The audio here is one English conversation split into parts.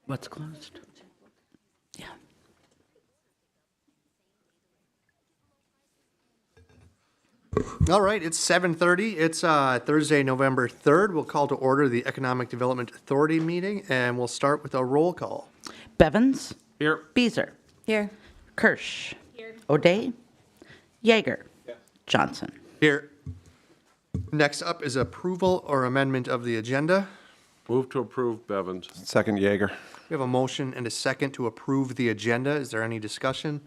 What's closed? Yeah. All right, it's 7:30. It's Thursday, November 3rd. We'll call to order the Economic Development Authority meeting, and we'll start with a roll call. Bevins? Here. Beezer? Here. Kirsch? Here. O'Day? Yeager? Johnson? Here. Next up is approval or amendment of the agenda. Move to approve Bevins. Second, Yeager. We have a motion and a second to approve the agenda. Is there any discussion?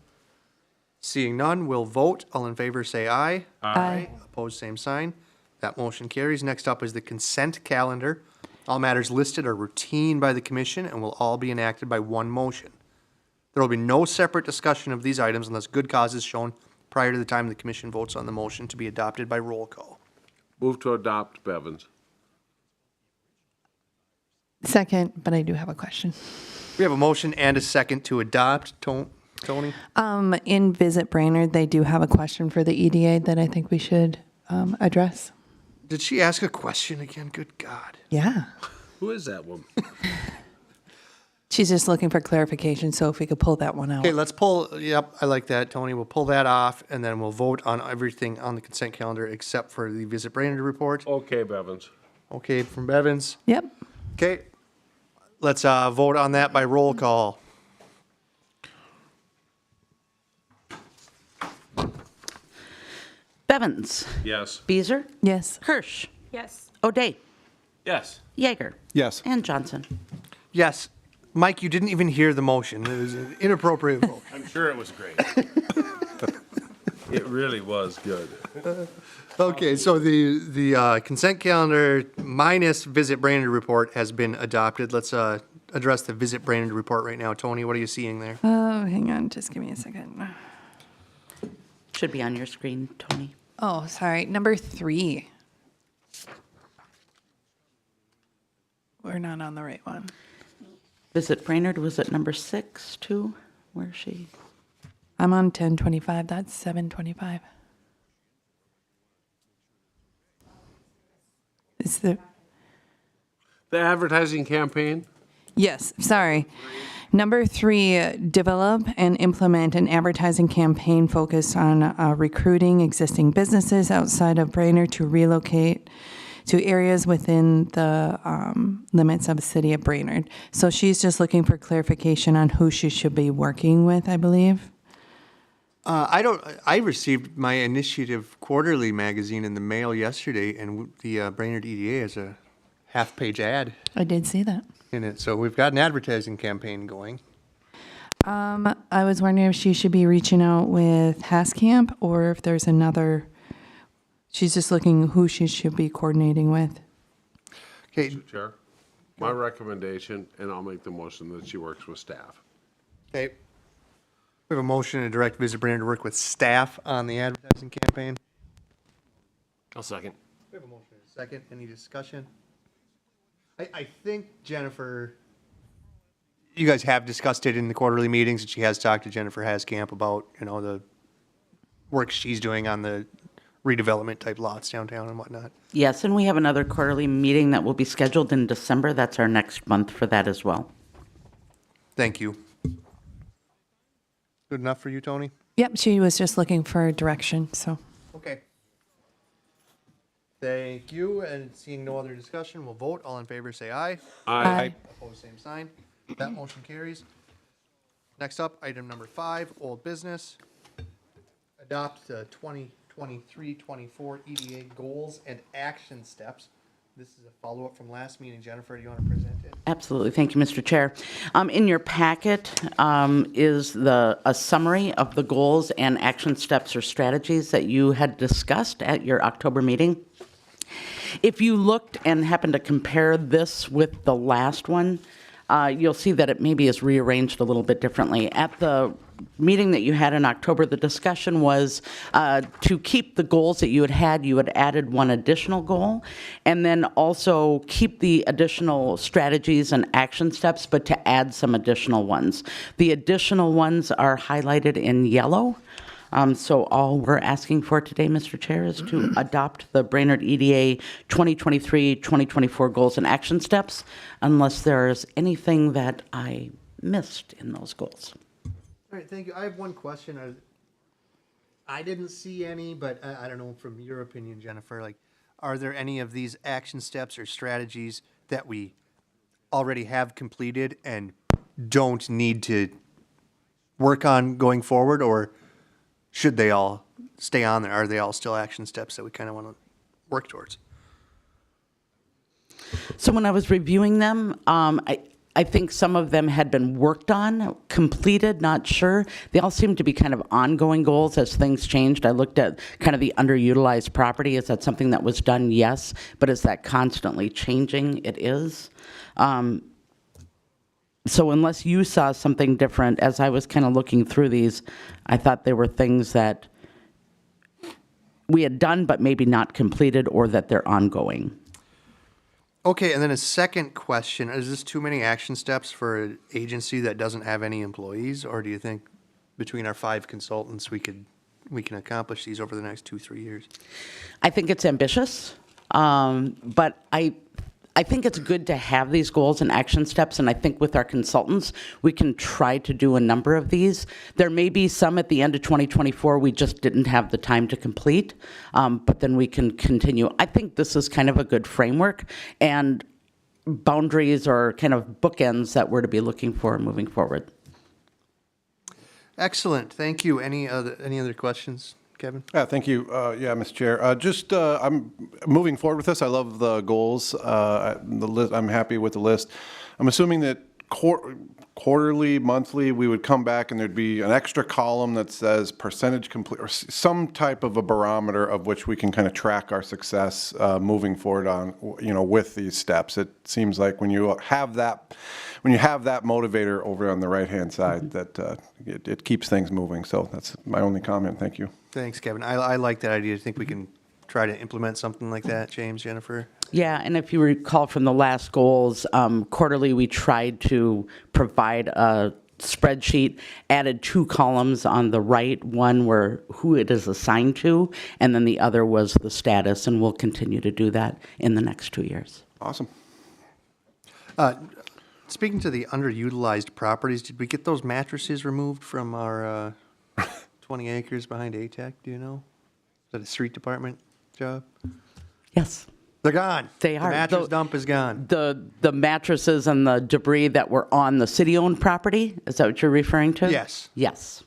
Seeing none, we'll vote. All in favor, say aye. Aye. Opposed, same sign. That motion carries. Next up is the consent calendar. All matters listed are routine by the commission and will all be enacted by one motion. There will be no separate discussion of these items unless good cause is shown prior to the time the commission votes on the motion to be adopted by roll call. Move to adopt Bevins. Second, but I do have a question. We have a motion and a second to adopt. Tony? In Visit Brainerd, they do have a question for the EDA that I think we should address. Did she ask a question again? Good God. Yeah. Who is that woman? She's just looking for clarification, so if we could pull that one out. Okay, let's pull, yep, I like that, Tony. We'll pull that off, and then we'll vote on everything on the consent calendar except for the Visit Brainerd report. Okay, Bevins. Okay, from Bevins. Yep. Okay, let's vote on that by roll call. Bevins? Yes. Beezer? Yes. Kirsch? Yes. O'Day? Yes. Yeager? Yes. And Johnson? Yes, Mike, you didn't even hear the motion. It was an inappropriate vote. I'm sure it was great. It really was good. Okay, so the consent calendar minus Visit Brainerd report has been adopted. Let's address the Visit Brainerd report right now. Tony, what are you seeing there? Oh, hang on, just give me a second. Should be on your screen, Tony. Oh, sorry. Number 3. We're not on the right one. Visit Brainerd was at number 6, too. Where's she? I'm on 1025. That's 725. Is the The advertising campaign? Yes, sorry. Number 3, develop and implement an advertising campaign focused on recruiting existing businesses outside of Brainerd to relocate to areas within the limits of the city of Brainerd. So she's just looking for clarification on who she should be working with, I believe. I received my Initiative Quarterly magazine in the mail yesterday, and the Brainerd EDA has a half-page ad I did see that. in it. So we've got an advertising campaign going. I was wondering if she should be reaching out with Hascamp or if there's another. She's just looking who she should be coordinating with. Okay, Mr. Chair, my recommendation, and I'll make the motion that she works with staff. okay. We have a motion to direct Visit Brainerd to work with staff on the advertising campaign. I'll second. We have a motion and a second. Any discussion? I think Jennifer, you guys have discussed it in the quarterly meetings, and she has talked to Jennifer Hascamp about, the work she's doing on the redevelopment type lots downtown and whatnot. Yes, and we have another quarterly meeting that will be scheduled in December. That's our next month for that as well. Thank you. Good enough for you, Tony? Yep, she was just looking for direction, so. Okay. Thank you, and seeing no other discussion, we'll vote. All in favor, say aye. Aye. Opposed, same sign. That motion carries. Next up, item number 5, old business. Adopt the 2023-24 EDA goals and action steps. This is a follow-up from last meeting. Jennifer, do you want to present it? Absolutely. Thank you, Mr. Chair. In your packet is a summary of the goals and action steps or strategies that you had discussed at your October meeting. If you looked and happened to compare this with the last one, you'll see that it maybe is rearranged a little bit differently. At the meeting that you had in October, the discussion was to keep the goals that you had added one additional goal, and then also keep the additional strategies and action steps, but to add some additional ones. The additional ones are highlighted in yellow. So all we're asking for today, Mr. Chair, is to adopt the Brainerd EDA 2023-2024 goals and action steps, unless there's anything that I missed in those goals. All right, thank you. I have one question. I didn't see any, but I don't know from your opinion, Jennifer, like, are there any of these action steps or strategies that we already have completed and don't need to work on going forward, or should they all stay on there? Are they all still action steps that we kind of want to work towards? So when I was reviewing them, I think some of them had been worked on, completed, not sure. They all seem to be kind of ongoing goals as things changed. I looked at kind of the underutilized property. Is that something that was done? Yes. But is that constantly changing? It is. So unless you saw something different, as I was kind of looking through these, I thought there were things that we had done but maybe not completed, or that they're ongoing. Okay, and then a second question, is this too many action steps for an agency that doesn't have any employees? Or do you think between our 5 consultants, we can accomplish these over the next 2-3 years? I think it's ambitious, but I think it's good to have these goals and action steps, and I think with our consultants, we can try to do a number of these. There may be some at the end of 2024 we just didn't have the time to complete, but then we can continue. I think this is kind of a good framework and boundaries or kind of bookends that we're to be looking for moving forward. Excellent, thank you. Any other questions, Kevin? Yeah, thank you. Yeah, Mr. Chair. I'm moving forward with this. I love the goals. I'm happy with the list. I'm assuming that quarterly, monthly, we would come back and there'd be an extra column that says percentage complete, or some type of a barometer of which we can kind of track our success moving forward on, with these steps. It seems like when you have that motivator over on the right-hand side, that it keeps things moving. So that's my only comment. Thank you. Thanks, Kevin. I like that idea. I think we can try to implement something like that. James, Jennifer? Yeah, and if you recall from the last goals, quarterly we tried to provide a spreadsheet, added 2 columns on the right, one where who it is assigned to, and then the other was the status, and we'll continue to do that in the next 2 years. Awesome. Speaking to the underutilized properties, did we get those mattresses removed from our 20 acres behind ATEC? Do you know? Is that a street department job? Yes. They're gone. They are. The mattress dump is gone. The mattresses and the debris that were on the city-owned property, is that what you're referring to? Yes. Yes.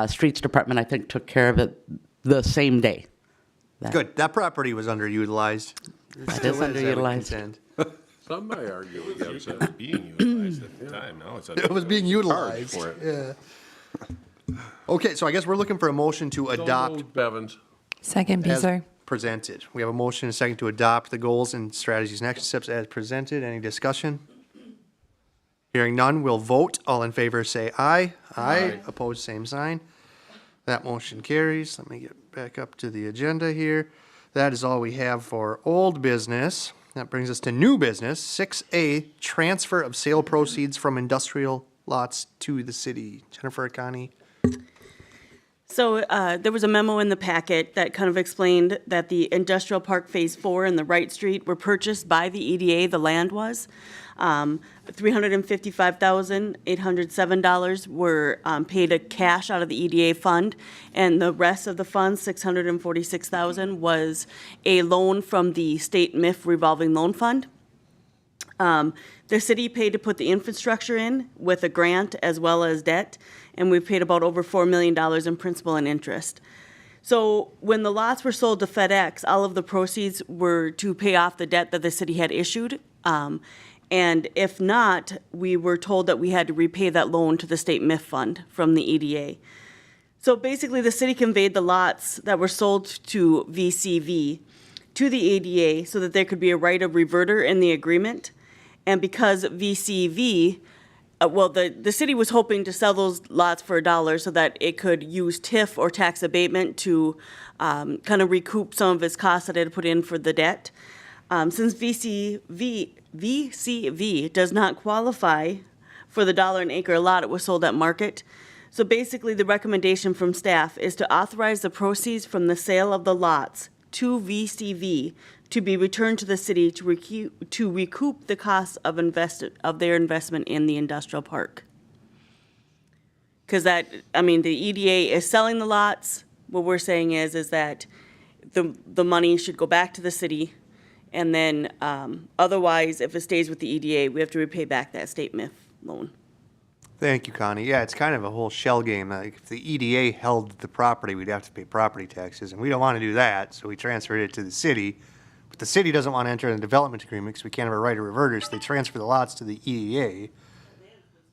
Streets Department, I think, took care of it the same day. Good. That property was underutilized. That is underutilized. contend. Some may argue against It it. was being utilized at the time. Now it's It was being utilized. for it. Yeah. Okay, so I guess we're looking for a motion to So adopt moved, Bevins. Second, as Beazer. presented. We have a motion and a second to adopt the goals and strategies and action steps as presented. Any discussion? Hearing none, we'll vote. All in favor say aye. Aye. Opposed, same sign. That motion carries. Let me get back up to the agenda here. That is all we have for old business. That brings us to new business. 6A, transfer of sale proceeds from industrial lots to the city. Jennifer, Connie? So there was a memo in the packet that kind of explained that the industrial park phase 4 and the Wright Street were purchased by the EDA, the land was. $355,807 were paid a cash out of the EDA fund, and the rest of the funds, $646,000, was a loan from the state MIF revolving loan fund. The city paid to put the infrastructure in with a grant as well as debt, and we've paid about over $4 million in principal and interest. So when the lots were sold to FedEx, all of the proceeds were to pay off the debt that the city had issued. And if not, we were told that we had to repay that loan to the state MIF fund from the EDA. So basically, the city conveyed the lots that were sold to VCV to the EDA so that there could be a right of reverter in the agreement. And because VCV, the city was hoping to sell those lots for $1 so that it could use TIF or tax abatement to kind of recoup some of its costs that it had put in for the debt. Since VCV does not qualify for the $1 an acre lot, it was sold at market. So basically, the recommendation from staff is to authorize the proceeds from the sale of the lots to VCV to be returned to the city to recoup the costs of their investment in the industrial park. Because the EDA is selling the lots. What we're saying is that the money should go back to the city, and then otherwise, if it stays with the EDA, we have to repay back that state MIF loan. Thank you, Connie. Yeah, it's kind of a whole shell game. Like, if the EDA held the property, we'd have to pay property taxes, and we don't want to do that, so we transferred it to the city. But the city doesn't want to enter in a development agreement because we can't have a right of reverter, so they transfer the lots to the EDA.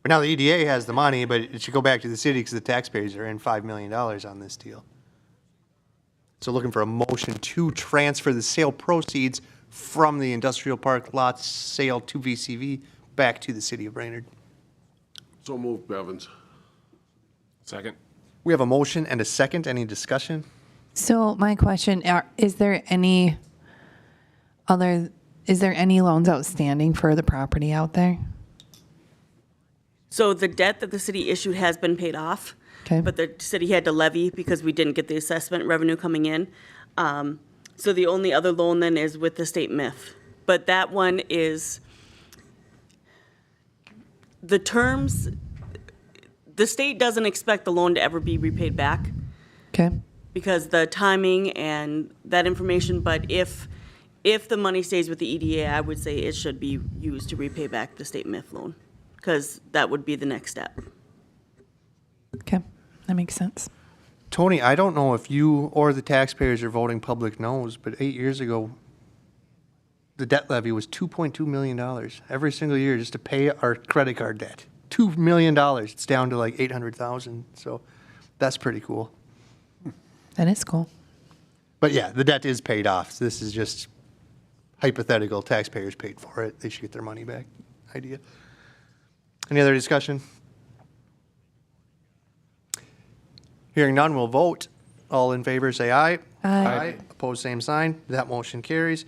But now the EDA has the money, but it should go back to the city because the taxpayers are in $5 million on this deal. So looking for a motion to transfer the sale proceeds from the industrial park lots sale to VCV back to the city of Brainerd. So moved, Bevins. Second. We have a motion and a second. Any discussion? So my question, is there any loans outstanding for the property out there? So the debt that the city issued has been paid off. Okay. But the city had to levy because we didn't get the assessment revenue coming in. So the only other loan then is with the state MIF. But that one is, the terms, the state doesn't expect the loan to ever be repaid back Okay. because the timing and that information, but if the money stays with the EDA, I would say it should be used to repay back the state MIF loan, because that would be the next step. Okay. That makes sense. Tony, I don't know if you or the taxpayers are voting public knows, but 8 years ago, the debt levy was $2.2 million every single year just to pay our credit card debt. $2 million. It's down to like 800,000. So that's pretty cool. That is cool. But yeah, the debt is paid off. So this is just hypothetical. Taxpayers paid for it. They should get their money back. Idea. Any other discussion? Hearing none, we'll vote. All in favor, say aye. Aye. Opposed, same sign. That motion carries.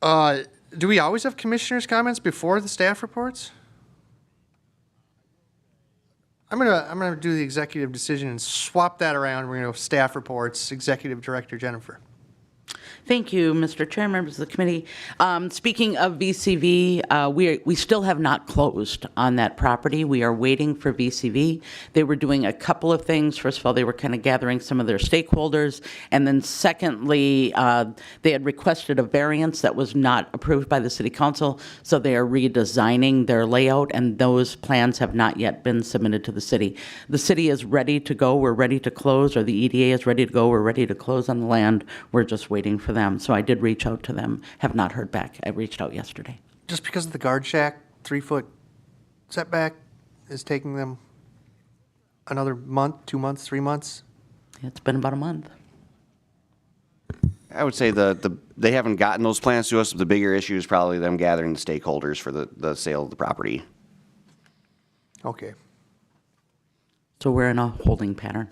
Do we always have commissioners' comments before the staff reports? I'm gonna do the executive decision and swap that around. We're gonna go staff reports. Executive Director Jennifer. Thank you, Mr. Chair, members of the committee. Speaking of VCV, we still have not closed on that property. We are waiting for VCV. They were doing a couple of things. First of all, they were kind of gathering some of their stakeholders. And then secondly, they had requested a variance that was not approved by the city council. So they are redesigning their layout, and those plans have not yet been submitted to the city. The city is ready to go. We're ready to close, or the EDA is ready to go. We're ready to close on the land. We're just waiting for them. So I did reach out to them, have not heard back. I reached out yesterday. Just because of the guard shack 3-foot setback is taking them another month, 2 months, 3 months? It's been about a month. I would say they haven't gotten those plans to us. The bigger issue is probably them gathering the stakeholders for the sale of the property. Okay. So we're in a holding pattern.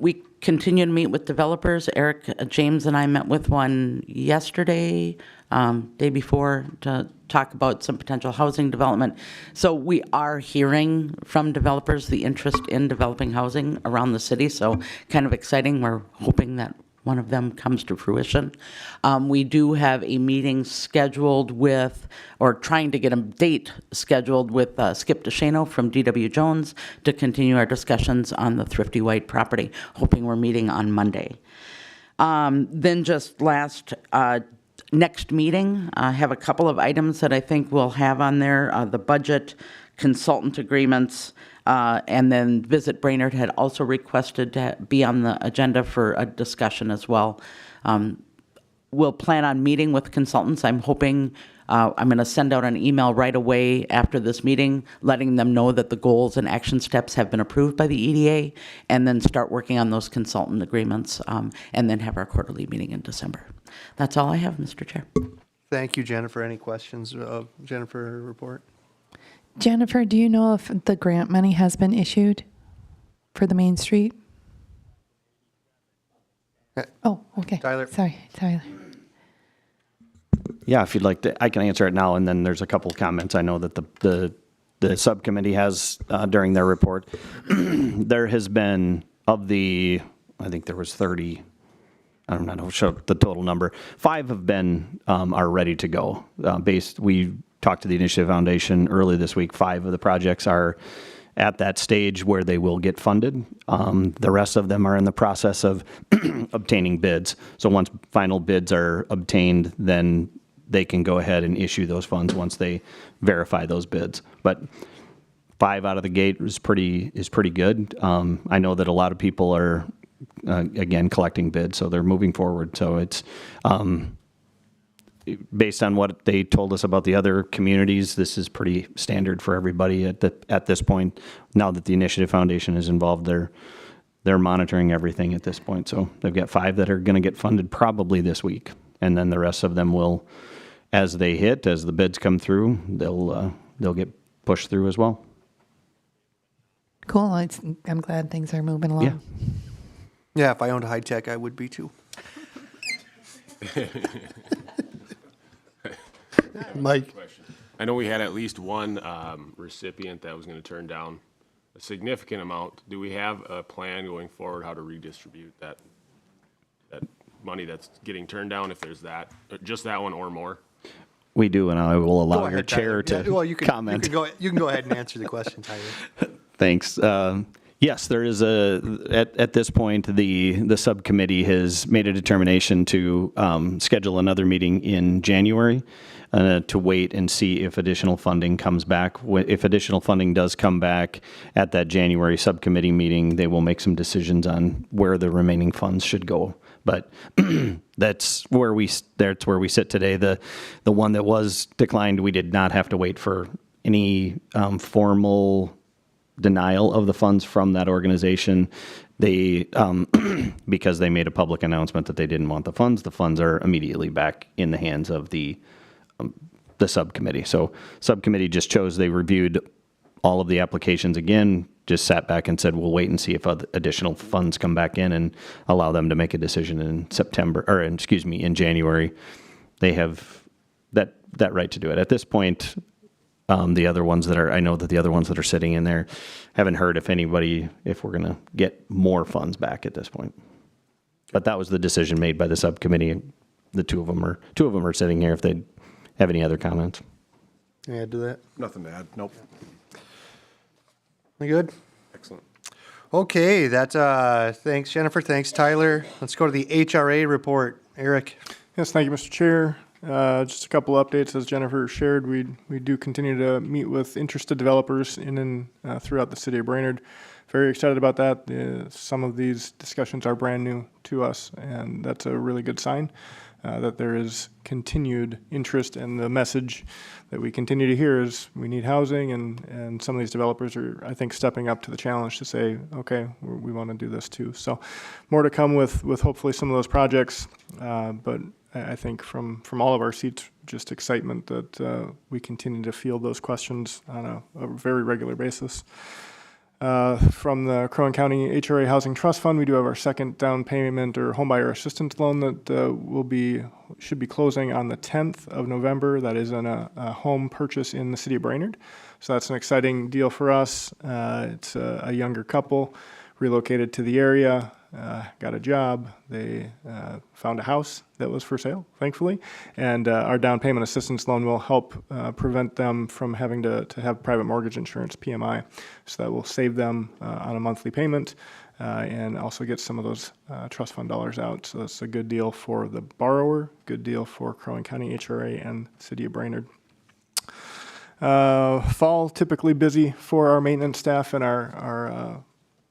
We continue to meet with developers. Eric, James, and I met with one yesterday, day before, to talk about some potential housing development. So we are hearing from developers the interest in developing housing around the city, so kind of exciting. We're hoping that one of them comes to fruition. We do have a meeting scheduled with, or trying to get a date scheduled with Skip DeShano from D.W. Jones to continue our discussions on the Thrifty White property, hoping we're meeting on Monday. Then just last, next meeting, I have a couple of items that I think we'll have on there, the budget, consultant agreements, and then Visit Brainerd had also requested to be on the agenda for a discussion as well. We'll plan on meeting with consultants. I'm hoping, I'm going to send out an email right away after this meeting, letting them know that the goals and action steps have been approved by the EDA, and then start working on those consultant agreements, and then have our quarterly meeting in December. That's all I have, Mr. Chair. Thank you, Jennifer. Any questions of Jennifer report? Jennifer, do you know if the grant money has been issued for the Main Street? Oh, okay. Tyler. Sorry, Tyler. Yeah, if you'd like to, I can answer it now, and then there's a couple of comments. I know that the the subcommittee has during their report. There has been, of the, I think there was 30, I don't know, show the total number. 5 have been, are ready to go. We talked to the Initiative Foundation early this week. 5 of the projects are at that stage where they will get funded. The rest of them are in the process of obtaining bids. So once final bids are obtained, then they can go ahead and issue those funds once they verify those bids. But 5 out of the gate is pretty good. I know that a lot of people are, again, collecting bids, so they're moving forward. So it's, based on what they told us about the other communities, this is pretty standard for everybody at this point. Now that the Initiative Foundation is involved, they're monitoring everything at this point. So they've got 5 that are going to get funded probably this week, and then the rest of them will, as the bids come through, they'll get pushed through as well. Cool. I'm glad things are moving along. Yeah. Yeah, if I owned a high tech, I would be too. Mike? I know we had at least one recipient that was going to turn down a significant amount. Do we have a plan going forward how to redistribute that money that's getting turned down, if there's just that one or more? We do, and I will allow Go your ahead, chair Tyler. to Well, you can, comment. You can go ahead and answer the question, Tyler. Thanks. Yes, there is at this point, the subcommittee has made a determination to schedule another meeting in January to wait and see if additional funding comes back. If additional funding does come back at that January subcommittee meeting, they will make some decisions on where the remaining funds should go. But that's where we sit today. The one that was declined, we did not have to wait for any formal denial of the funds from that organization. They because they made a public announcement that they didn't want the funds are immediately back in the hands of the subcommittee. So subcommittee just chose, they reviewed all of the applications again, just sat back and said, we'll wait and see if additional funds come back in and allow them to make a decision in January. They have that right to do it. At this point, the other ones that are sitting in there, haven't heard if we're going to get more funds back at this point. But that was the decision made by the subcommittee. The two of them are sitting here if they have any other comments. Can I add to that? Nothing to add. Nope. We good? Excellent. Okay, thanks, Jennifer. Thanks, Tyler. Let's go to the HRA report. Eric? Yes, thank you, Mr. Chair. Just a couple updates. As Jennifer shared, we do continue to meet with interested developers in and throughout the city of Brainerd. Very excited about that. Some of these discussions are brand new to us, and that's a really good sign that there is continued interest. And the message that we continue to hear is we need housing, and some of these developers are, I think, stepping up to the challenge to say, okay, we want to do this too. So more to come with hopefully some of those projects, but I think from all of our seats, just excitement that we continue to field those questions on a very regular basis. From the Crow Wing County HRA Housing Trust Fund, we do have our second down payment or homebuyer assistance loan that should be closing on the 10th of November. That is on a home purchase in the city of Brainerd. So that's an exciting deal for us. It's a younger couple relocated to the area. Got a job. They found a house that was for sale, thankfully, and our down payment assistance loan will help prevent them from having to have private mortgage insurance, PMI, so that will save them on a monthly payment and also get some of those trust fund dollars out. So that's a good deal for the borrower, good deal for Crow Wing County HRA and City of Brainerd. Fall, typically busy for our maintenance staff and our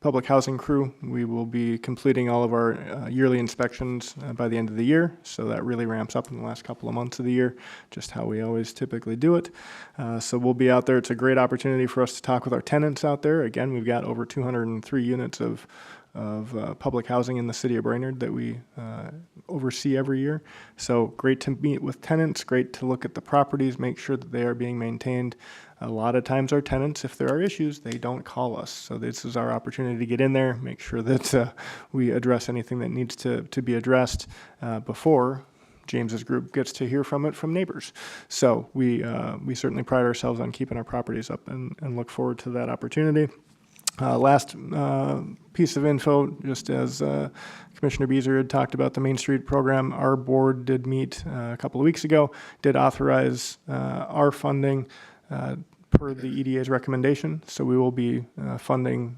public housing crew. We will be completing all of our yearly inspections by the end of the year, so that really ramps up in the last couple of months of the year, just how we always typically do it. So we'll be out there. It's a great opportunity for us to talk with our tenants out there. Again, we've got over 203 units of public housing in the city of Brainerd that we oversee every year. So great to meet with tenants, great to look at the properties, make sure that they are being maintained. A lot of times our tenants, if there are issues, they don't call us. So this is our opportunity to get in there, make sure that we address anything that needs to be addressed before James's group gets to hear from it from neighbors. So we certainly pride ourselves on keeping our properties up and look forward to that opportunity. Last piece of info, just as Commissioner Beazer had talked about the Main Street program, our board did meet a couple of weeks ago, did authorize our funding per the EDA's recommendation. So we will be funding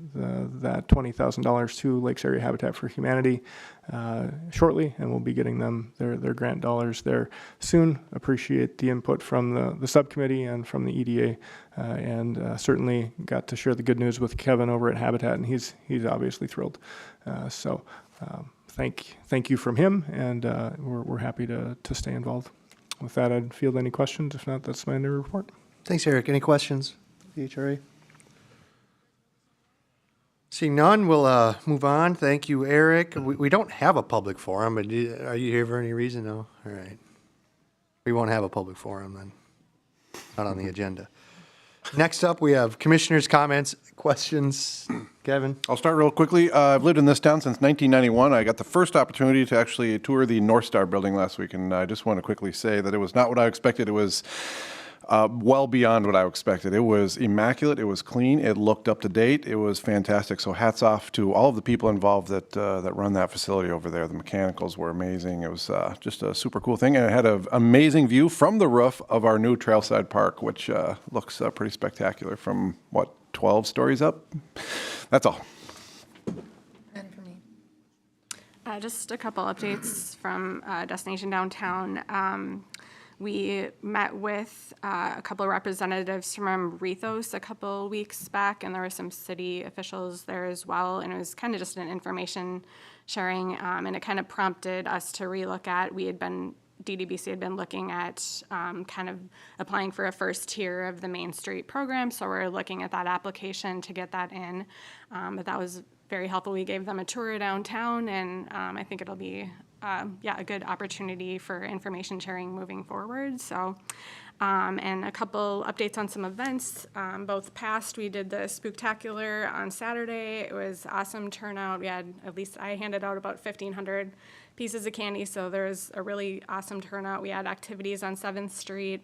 that $20,000 to Lakes Area Habitat for Humanity shortly, and we'll be getting them their grant dollars there soon. Appreciate the input from the subcommittee and from the EDA, and certainly got to share the good news with Kevin over at Habitat, and he's obviously thrilled. So thank you from him, and we're happy to stay involved. With that, I'd field any questions. If not, that's my new report. Thanks, Eric. Any questions? The HRA? Seeing none, we'll move on. Thank you, Eric. We don't have a public forum, but are you here for any reason? No? All right. We won't have a public forum then. Not on the agenda. Next up, we have commissioners' comments, questions. Kevin? I'll start real quickly. I've lived in this town since 1991. I got the first opportunity to actually tour the North Star building last week, and I just want to quickly say that it was not what I expected. It was well beyond what I expected. It was immaculate. It was clean. It looked up to date. It was fantastic. So hats off to all of the people involved that run that facility over there. The mechanicals were amazing. It was just a super cool thing. And it had an amazing view from the roof of our new Trailside Park, which looks pretty spectacular from, 12 stories up? That's all. And for me. Just a couple updates from Destination Downtown. We met with a couple of representatives from Rethos a couple weeks back, and there were some city officials there as well, and it was kind of just an information sharing, and it kind of prompted us to relook at, DDBC had been looking at kind of applying for a first tier of the Main Street program, so we're looking at that application to get that in, but that was very helpful. We gave them a tour of downtown, and I think it'll be a good opportunity for information sharing moving forward. So, and a couple updates on some events. Both past, we did the Spooktacular on Saturday. It was awesome turnout. We had, at least I handed out about 1,500 pieces of candy, so there was a really awesome turnout. We had activities on 7th Street,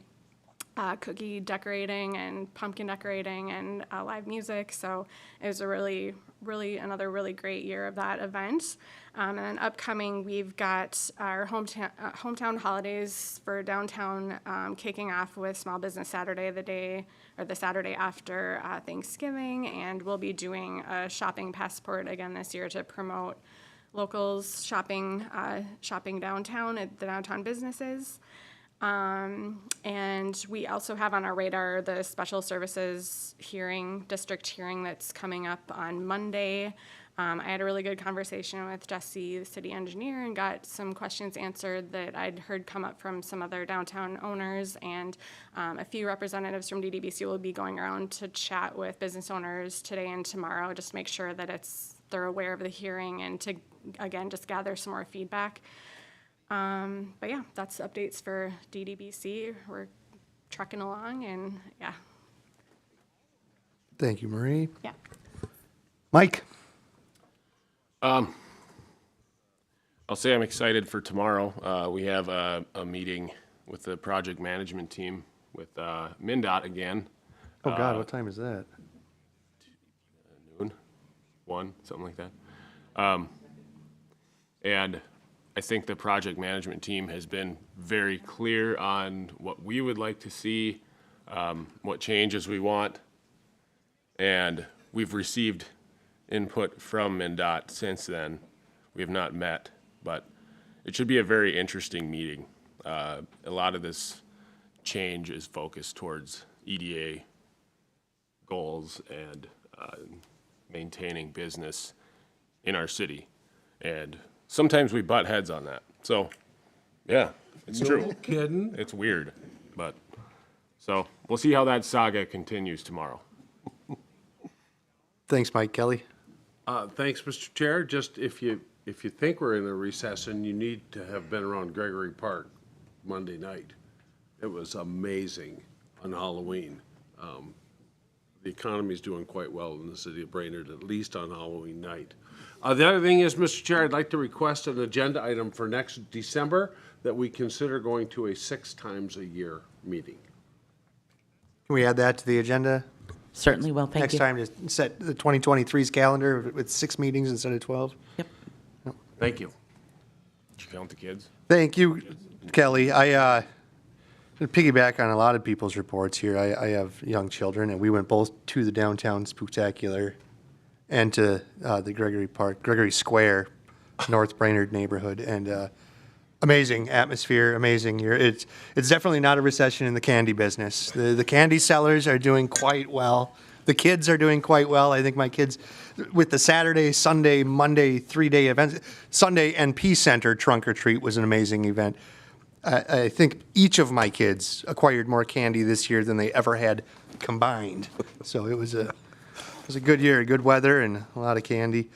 cookie decorating and pumpkin decorating and live music. So it was a another really great year of that event. And then upcoming, we've got our hometown holidays for downtown kicking off with Small Business Saturday, the Saturday after Thanksgiving, and we'll be doing a shopping passport again this year to promote locals shopping downtown at the downtown businesses. And we also have on our radar the special services district hearing that's coming up on Monday. I had a really good conversation with Jesse, the city engineer, and got some questions answered that I'd heard come up from some other downtown owners, and a few representatives from DDBC will be going around to chat with business owners today and tomorrow, just to make sure that they're aware of the hearing and to, again, just gather some more feedback. But yeah, that's updates for DDBC. We're trucking along, and yeah. Thank you, Marie. Yeah. Mike? I'll say I'm excited for tomorrow. We have a meeting with the project management team with MnDOT again. Oh, God, what time is that? Noon, 1, something like that. And I think the project management team has been very clear on what we would like to see, what changes we want, and we've received input from MnDOT since then. We have not met, but it should be a very interesting meeting. A lot of this change is focused towards EDA goals and maintaining business in our city. And sometimes we butt heads on that. So, yeah, it's true. No kidding? It's weird, but, so we'll see how that saga continues tomorrow. Thanks, Mike. Kelly? Thanks, Mr. Chair. Just if you think we're in a recession, you need to have been around Gregory Park Monday night. It was amazing on Halloween. the economy's doing quite well in the city of Brainerd, at least on Halloween night. The other thing is, Mr. Chair, I'd like to request an agenda item for next December that we consider going to a 6 times a year meeting. Can we add that to the agenda? Certainly will, thank Next you. time, just set the 2023's calendar with 6 meetings instead of 12. Yep. Thank you. Did you count the kids? Thank you, Kelly. I to piggyback on a lot of people's reports here. I have young children, and we went both to the downtown Spooktacular and to the Gregory Square, North Brainerd neighborhood, and amazing atmosphere, amazing year. It's definitely not a recession in the candy business. The candy sellers are doing quite well. The kids are doing quite well. I think my kids, with the Saturday, Sunday, Monday 3-day events, Sunday NP Center Trunk or Treat was an amazing event. I think each of my kids acquired more candy this year than they ever had combined. So it was a good year, good weather, and a lot of candy.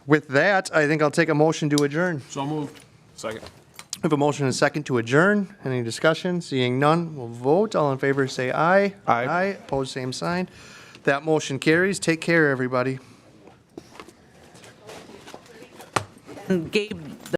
With that, I think I'll take a motion to adjourn. So moved. Second. We have a motion and a second to adjourn. Any discussion? Seeing none, we'll vote. All in favor, say aye. Aye. Aye. Opposed, same sign. That motion carries. Take care, everybody. Gabe